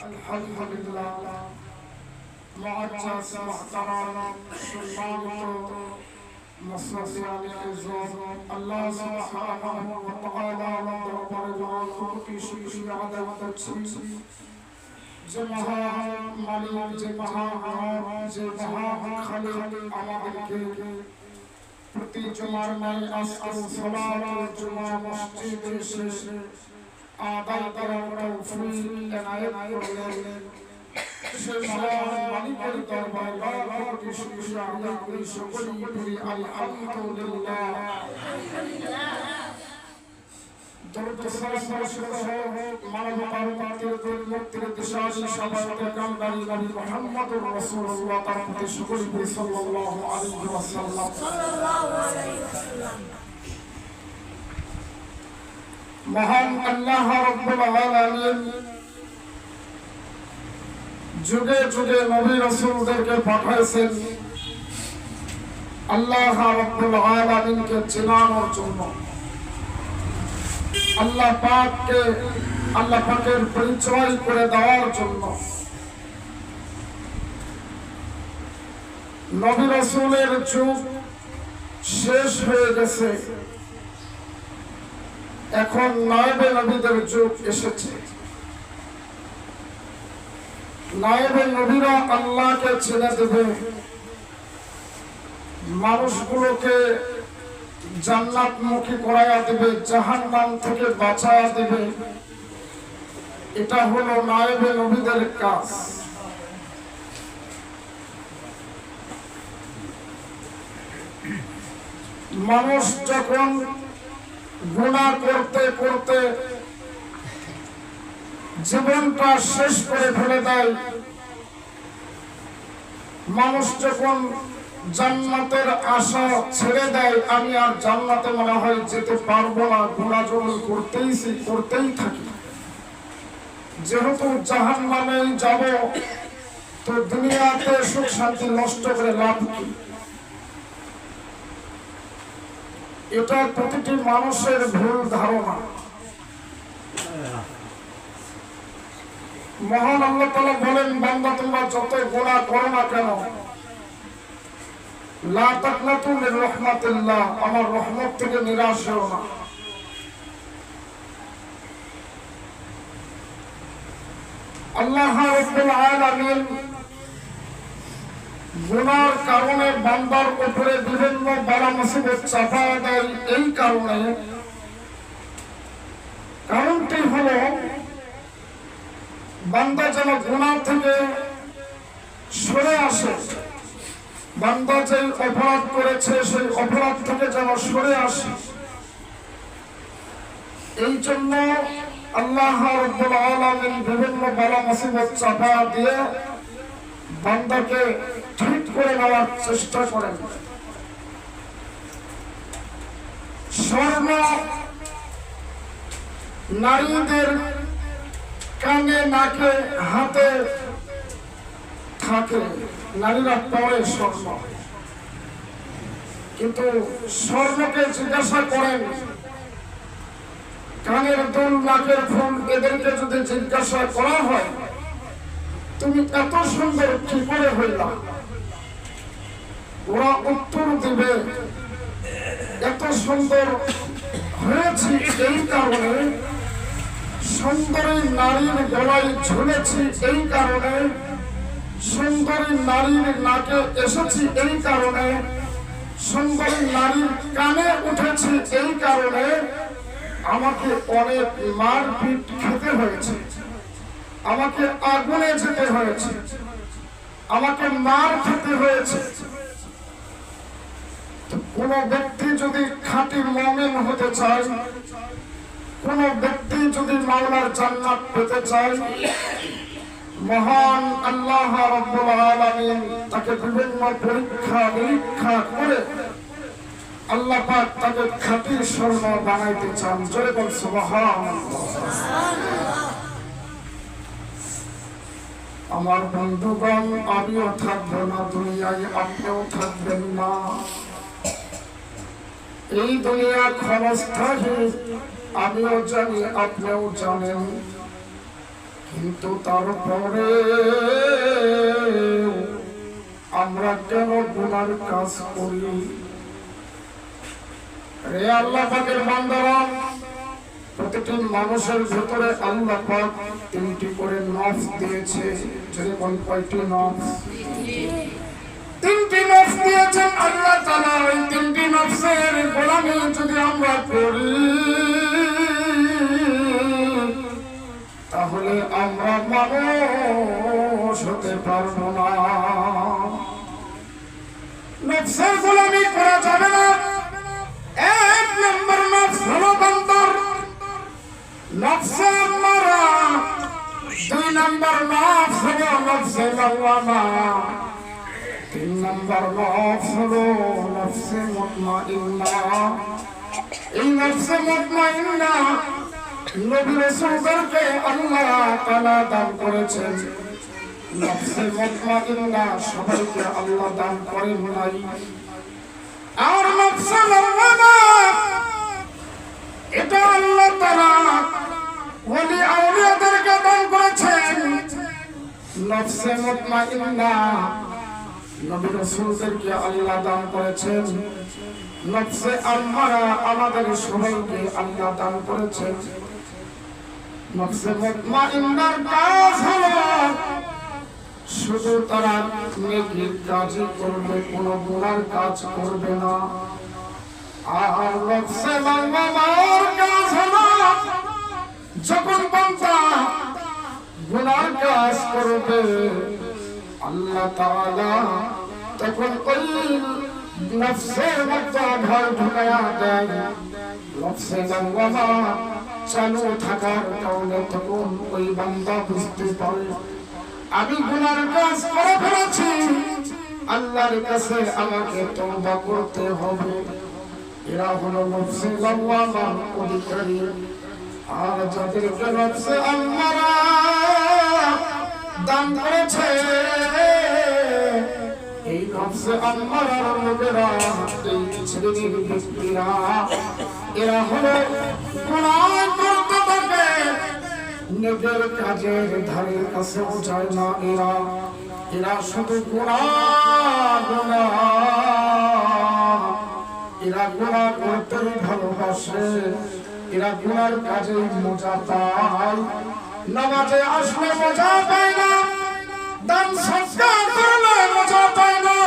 আলহামদুলিল্লাহ মুআজ্জাজ মুহতারাম সম্মানিত মুসলিম ইজ্জত আল্লাহ সুবহানাহু ওয়া তাআলা দরবারে কোটি শুকরিয়া আদায় করছি যে মহান মালিক যে মহান যে মহান খালিক আমাদেরকে প্রতি জুমার নাই আজকে সালাতুল জুমা মসজিদে এসে আদায় করার তৌফিক এনায়েত করলেন সেই মহান মালিকের দরবারে কোটি শুকরিয়া আদায় করি সকলেই বলি আলহামদুলিল্লাহ দরুদ সালাম বর্ষিত হোক মানবতার মুক্তির মুক্তির দিশারি সবাইকে কামদারি নবী মুহাম্মদুর রাসূলুল্লাহ তার প্রতি সকলেই বলি সাল্লাল্লাহু আলাইহি ওয়াসাল্লাম মহান আল্লাহ রাব্বুল আলামিন যুগে যুগে নবী রাসূলদেরকে পাঠাইছেন আল্লাহ রাব্বুল আলামিনকে চেনানোর জন্য আল্লাহ পাকের পরিচয় করে দেওয়ার জন্য নবী রাসূলের যুগ শেষ হয়ে গেছে এখন নায়েবে নবীদের যুগ এসেছে নায়েবে নবীরা আল্লাহকে চিনে দেবে মানুষগুলোকে জান্নাতমুখী করায়া দেবে জাহান্নাম থেকে বাঁচায়া দেবে এটা হলো নায়েবে নবীদের কাজ মানুষ যখন গুনাহ করতে করতে জীবনটা শেষ করে ফেলে দেয় মানুষ যখন জান্নাতের আশা ছেড়ে দেয় আমি আর জান্নাতে মনে হয় যেতে পারবো না গুনাহ যখন করতেই থাকি যেহেতু জাহান্নামেই যাব তো দুনিয়াতে সুখ শান্তি নষ্ট করে লাভ কি এটা প্রতিটি মানুষের ভুল ধারণা মহান আল্লাহ তাআলা বলেন বান্দা তোমরা যত গুনাহ করো না কেন লা তাকনাতু মির রাহমাতিল্লাহ আমার রহমত থেকে নিরাশ হও না আল্লাহ রাব্বুল আলামিন গুনাহর কারণে বান্দার উপরে বিভিন্ন বালা মুসিবত চাপায়া দেয় এই কারণটি হলো বান্দা যেন গুনাহ থেকে সরে আসে বান্দা যে অপরাধ করেছে সেই অপরাধ থেকে যেন সরে আসে এই জন্য আল্লাহ রাব্বুল আলামিন বিভিন্ন বালা মুসিবত চাপায়া দিয়ে বান্দাকে ঠিক করে নেওয়ার চেষ্টা করেন স্বর্ণ নারীদের কানে নাকে হাতে থাকে নারীরা পরে স্বর্ণ কিন্তু স্বর্ণকে জিজ্ঞাসা করেন কানের দুল নাকের ফুল এদেরকে যদি জিজ্ঞাসা করা হয় তুমি এত সুন্দর কি করে হইলা ওরা উত্তর দিবে এত সুন্দর হয়েছি এই কারণে সুন্দরী নারীর গলায় ঝুলেছি এই কারণে সুন্দরী নারীর নাকে এসেছি এই কারণে সুন্দরী নারীর কানে উঠেছি এই কারণে আমাকে অনেক মারপিট খেতে হয়েছে আমাকে আগুনে যেতে হয়েছে আমাকে মার খেতে হয়েছে কোন ব্যক্তি যদি খাঁটি মুমিন হতে চায় কোন ব্যক্তি যদি মাওলার জান্নাত পেতে চায় মহান আল্লাহ রাব্বুল আলামিন তাকে বিভিন্ন পরীক্ষা নিরীক্ষা করে আল্লাহ পাক তাকে খাঁটি স্বর্ণ বানাইতে চান জোরে বল সুবহানাল্লাহ আমার বন্ধুগণ আমিও থাকবো না দুনিয়ায় আপনিও থাকবেন না এই দুনিয়া ক্ষণস্থায়ী আমিও জানি আপনিও জানেন কিন্তু তারপরে আমরা কেন গুনার কাজ করি? রে আল্লাহ পাকের বান্দারা, প্রতিটি মানুষের ভেতরে আল্লাহ পাক তিনটি করে নফস দিয়েছে। যেমন কয়টি নফস? তিনটি নফস দিয়েছেন আল্লাহ তাআলা। ওই তিনটি নফসের গোলামি যদি আমরা করি তাহলে আমরা মানুষ হতে পারবো না। নফসের গোলামি করা যাবে না। এক নম্বর নফস হলো বান্দার নফসে আম্মারা, দুই নম্বর নফস হলো নফসে লাওয়ামা, তিন নম্বর নফস হলো নফসে মুতমাইন্না। এই নফসে মুতমাইন্না নবী রাসূলদেরকে আল্লাহ তাআলা দান করেছেন। নফসে মুতমাইন্না সবাইকে আল্লাহ দান করেন নাই। আর নফসে লাওয়ামা এটা আল্লাহ তাআলা ওলি আউলিয়াদেরকে দান করেছেন। নফসে মুতমাইন্না নবী রাসূলদেরকে আল্লাহ দান করেছেন। নফসে আম্মারা আমাদের সবাইকে আল্লাহ দান করেছেন। নফসে মুতমাইন্নার কাজ হলো শুধু তারা নেকির কাজই করবে, কোনো গুনার কাজ করবে না। আর নফসে লাওয়ামার কাজ হলো যখন বান্দা গুনার কাজ করবে আল্লাহ তাআলা তখন ওই নফসের মধ্যে ভয় ঢুকায়া দেয়। নফসে লাওয়ামা চালু থাকার কারণে তখন ওই বান্দা বুঝতে পারে আমি গুনার কাজ করে ফেলেছি, আল্লাহর কাছে আমাকে তওবা করতে হবে। এরা হলো নফসে লাওয়ামার অধিকারী। আর যাদেরকে নফসে আম্মারা দান করেছে এই নফসে আম্মারার লোকেরা, এই শ্রেণীর ব্যক্তিরা, এরা হলো গুনাহ করতে থাকে, নেকের কাজের ধারে কাছেও যায় না। এরা শুধু গুনাহ, এরা গুনাহ করতেই ভালোবাসে। এরা গুনার কাজে মজা পায়, নামাজে আসলে মজা পায় না, দান সৎকার করলে মজা পায় না,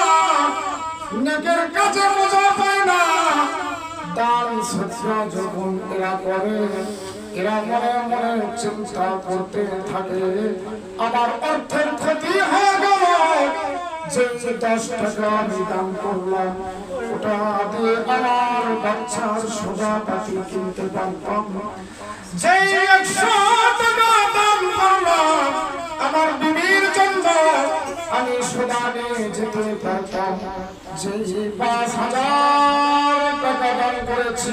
নেকের কাজে মজা পায় না। দান সৎকার যখন এরা করে এরা মনে মনে চিন্তা করতে থাকে আমার অর্থের ক্ষতি হয়ে গেল, যে 10 টাকা আমি দান করলাম ওটা দিয়ে আমার বাচ্চার সোজাপাতি কিনতে পারতাম, যে 100 টাকা দান করলাম আমার বিবির জন্য আমি সোদানে যেতে পারতাম, যে 5000 টাকা দান করেছি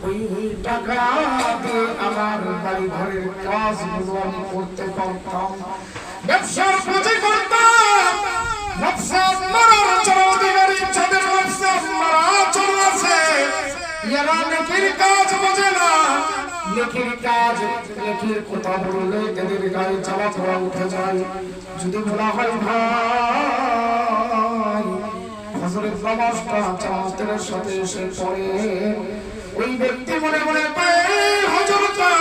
ওই টাকা দিয়ে আমার বাড়ি ঘরের কাজগুলো আমি করতে পারতাম, ব্যবসার পুঁজি করতাম। নফসে আম্মারার চৌধুরী যাদের নফসে আম্মারা চলছে এরা নেকির কাজ বোঝে না। নেকির কাজ, নেকির কথা বললে এদের গায়ে জ্বালা পোড়া উঠে যায়। যদি বলা হয় ভাই হযরত নামাজটা জামাতের সাথে এসে পড়ে, ওই ব্যক্তি মনে মনে পায় হযরতটা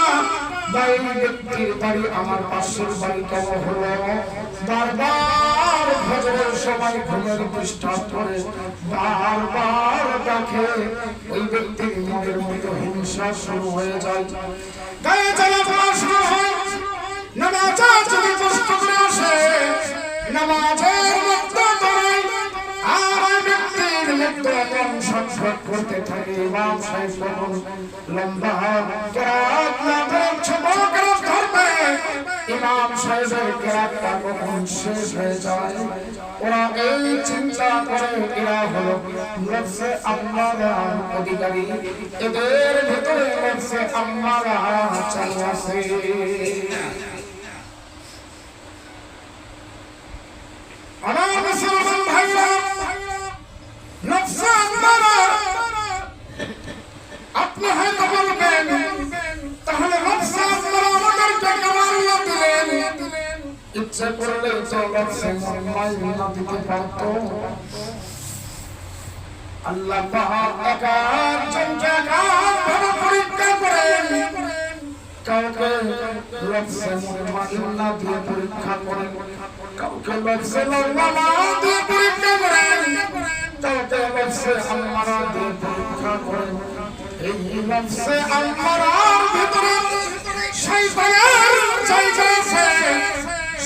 ভাই ব্যক্তির বাড়ি আমার পাশের বাড়ি কেন হলো, বারবার ফজরের সময় ঘুমের ডিস্টার্ব করে বারবার ডাকে। ওই ব্যক্তির মনের মধ্যে হিংসা শুরু হয়ে যায়, গায়ে জ্বালা পোড়া শুরু হয়। নামাজে যদি কষ্ট করে আসে নামাজের মধ্যে দাঁড়ায় আর ওই ব্যক্তির মধ্যে এমন সংসার করতে থাকে। ইমাম সাহেব যখন লম্বা কেরাত না ধরেন ছোট কেরাত ধরবে, ইমাম সাহেবের কেরাতটা কখন শেষ হয়ে যায় ওরা এই চিন্তা করে এরা হলো নফসে আম্মারার অধিকারী, এদের ভিতরে নফসে আম্মারা চালু আছে। আমার মুসলমান ভাইরা, নফসে আম্মারা আপনি হয়তো বলবেন তাহলে নফসে আম্মারা আমাদেরকে কেমন ইচ্ছে করলে লফজে মুম্মাইনা দিতে পারতো। আল্লাহ পাক একজনকে ভাবে পরীক্ষা করেন, কাউকে লফজে মুম্মাইনা দিয়ে পরীক্ষা করেন, কাউকে লফজে লাওয়ালা দিয়ে পরীক্ষা করেন, কাউকে লফজে আম্মারা দিয়ে পরীক্ষা করেন। এই লফজে আম্মারার ভিতরে শয়তানের জায়গা আছে,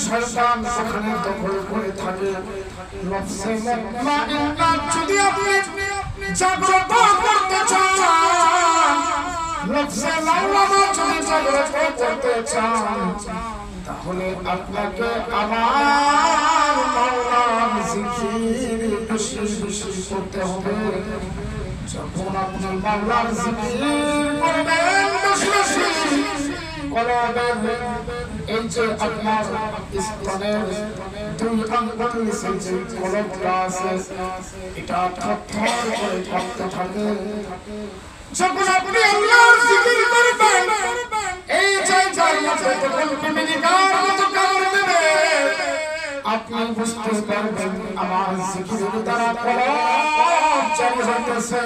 শয়তান সেখানে দখল করে থাকে। লফজে মুতমাইন্না যদি আপনি জাগ্রত করতে চান, লফজে লাওয়ালা যদি জাগ্রত করতে চান, তাহলে আপনাকে আমার মাওলার জিকির বেশি বেশি করতে হবে। যখন আপনি মাওলার জিকির করবেন বেশি বেশি, কলবের এই যে আপনার স্তনের দুই আঙ্গুল নিচে যে কলবটা আছে, এটা থরথর করে কাঁপতে থাকে। যখন আপনি আল্লাহর জিকির করবেন, এই জায়গায় যখন পিপিলিকার মতো কামড় দেবে, আপনি বুঝতে পারবেন আমার জিকিরের দ্বারা কলব চালু হইতেছে,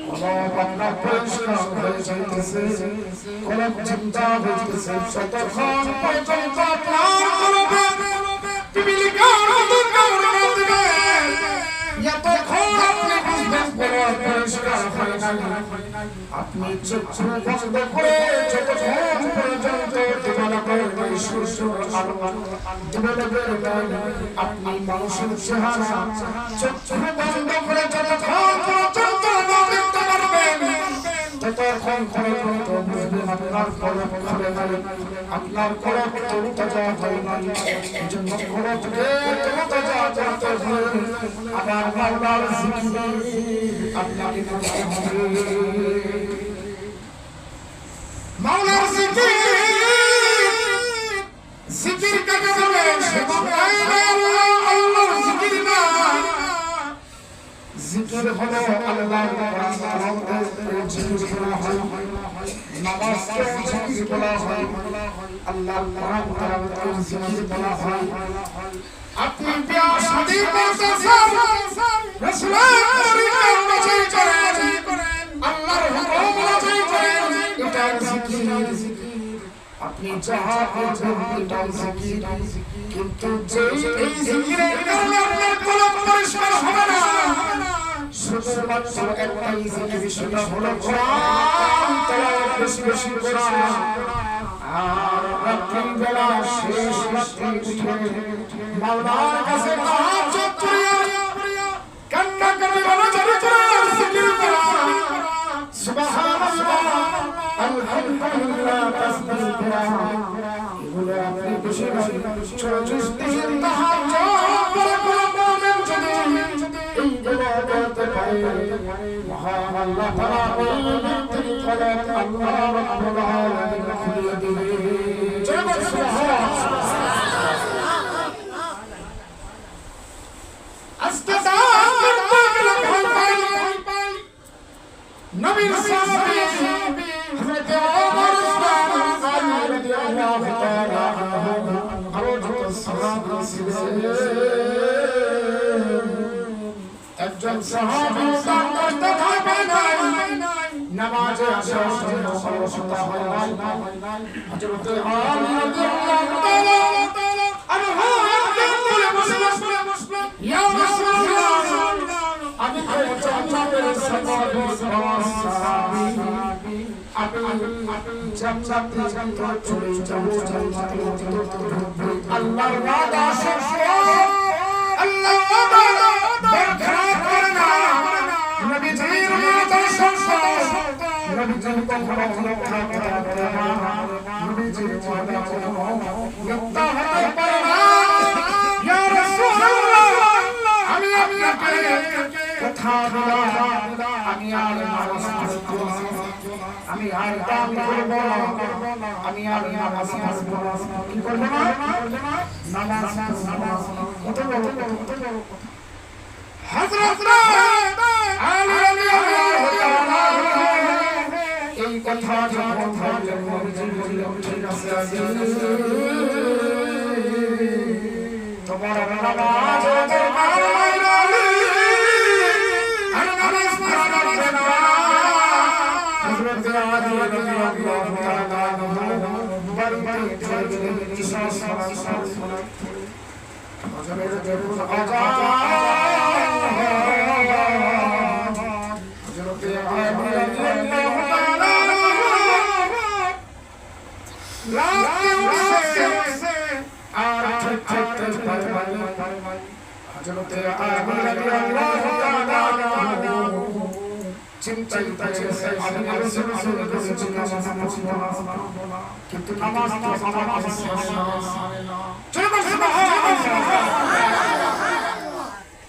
কলব আপনার পরিষ্কার হয়ে যাইতেছে, কলব চিন্তা হইতেছে। যতক্ষণ পর্যন্ত আপনার কলবে পিপিলিকার মতো কামড় না দেবে, এতক্ষণ আপনি বুঝবেন কলব পরিষ্কার হয় নাই। আপনি চক্ষু বন্ধ করে যতক্ষণ পর্যন্ত দেবালকের সূর্যের আলো দেবালকের আপনি মানুষের চেহারা চক্ষু বন্ধ করে যতক্ষণ পর্যন্ত না দেখতে পারবেন, ততক্ষণ পর্যন্ত বুঝবেন আপনার কলব খুলে নাই, আপনার কলব তরুতাজা হয় নাই। এই জন্য কলবকে তরুতাজা করতে হলে আবার মাওলার জিকির আপনাকে করতে হবে। মাওলার জিকির, জিকির কাকে বলে? আল্লাহর জিকির না, জিকির হলো আল্লাহর নামে জিকির করা হয়, নামাজকে জিকির বলা হয়, আল্লাহর নামে জিকির বলা হয়। আপনি বিয়া শাদী করতেছেন, রাসূলের তরিকা অনুযায়ী করেন, আল্লাহর হুকুম অনুযায়ী করেন, এটা জিকির। আপনি যাহা করছেন এটা জিকির, কিন্তু এই জিকিরের কারণে আপনার কলব পরিষ্কার হবে না। শুধুমাত্র একটাই জিকির, সেটা হলো কোরআন তেলাওয়াত বেশি বেশি করা। আর রাত্রির বেলা শেষ রাত্রি উঠে মাওলার কাছে তাহাজ্জুদ করিয়া কান্না করে রোজারি করে জিকির করা, সুবহানাল্লাহ, আলহামদুলিল্লাহ, তাসবিহ করা, এগুলো আপনি বেশি বেশি 34 দিন তাহাজ্জুদ করে করবেন। যদি এইগুলো করতে পারেন, মহান আল্লাহ তাআলা ওই ব্যক্তির কলব আল্লাহ রাব্বুল আলামিন খুলে দিবেন। জয় সুবহানাল্লাহ। আজকে নবীর সাহাবী হযরত ওমর ফারুক রাদিয়াল্লাহু তাআলা আনহু আরো যত সাহাবী ছিলেন, একজন সাহাবী তার করতে পারে নাই, নামাজে আসার জন্য অলসতা হয় নাই। হযরত আলী রাদিয়াল্লাহু তাআলা আনহু বলে বসলেন, ইয়া রাসূলুল্লাহ, আমি তো জান্নাতের সাহাবী, আমি জান্নাতে চলে যাব, জান্নাতে আল্লাহর ওয়াদা সত্য, আল্লাহর ওয়াদা বরখলাফ করে না। নবীজির ওয়াদা সত্য, নবীজি কখনো বরখলাফ করে না, নবীজির ওয়াদা কখনো মিথ্যা হতে পারে না। ইয়া রাসূলুল্লাহ, আমি আপনাকে কথা দিলাম, আমি আর নামাজ পড়ব না, আমি আর দান করব না, আমি আর নামাজ পড়ব না। কি করব না? নামাজ পড়ব না। কত বড় কথা। হযরত আলী রাদিয়াল্লাহু তাআলা এই কথা যখন বললেন, নবীজি বললেন, ঠিক আছে তোমার নামাজ তোমার মাইরালি আর নামাজ পড়বে না হযরত আলী রাদিয়াল্লাহু তাআলা বাড়িতে চলে ঈশা সালাত পড়ে আজানের দেখুন আজান হযরত আলী রাদিয়াল্লাহু তাআলা লাগছে আর ঠেকতে পারে হযরত আলী রাদিয়াল্লাহু তাআলা চিন্তা করছে আমি রাসূল কিন্তু নামাজ তো আমার শেষ না চলো সুবহানাল্লাহ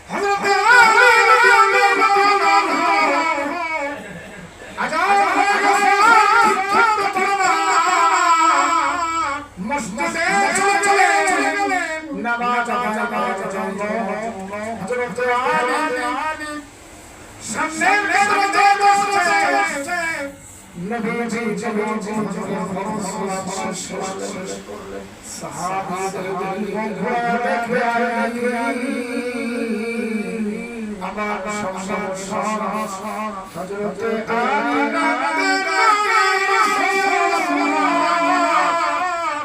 হযরত আলী রাদিয়াল্লাহু তাআলা আজান হয়ে গেছে ঠিক না মসজিদে চলে গেলেন নামাজ জন্য হযরত আলী সামনে বসে নবীজি নবীজি ফরজ করলেন সাহাবীদের দেখে আমার সংসার হযরত আলী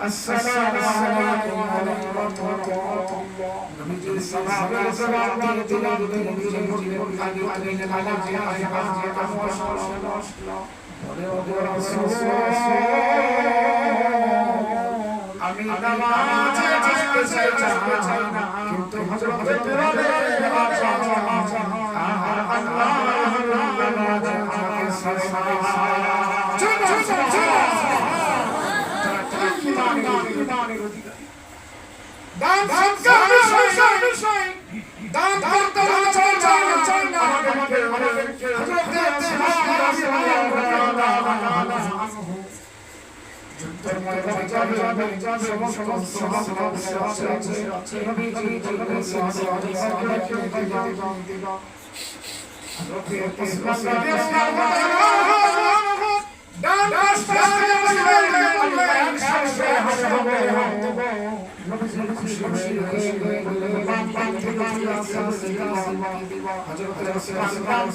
আসসালামু আলাইকুম ওয়া রাহমাতুল্লাহ নবীজি সাহাবায়ে জবাব দিলেন নবীজি আগে আমি নামাজে আসতে চাই না কিন্তু হযরত বেলালের আল্লাহ ইমানের অধিকারী দান সৎকার বিষয় দান করতে চাই না আমাদেরকে হযরত যুদ্ধের ময়দানে যাবে সমস্ত আছে নবীজি দিবা হযরত ওসমান দান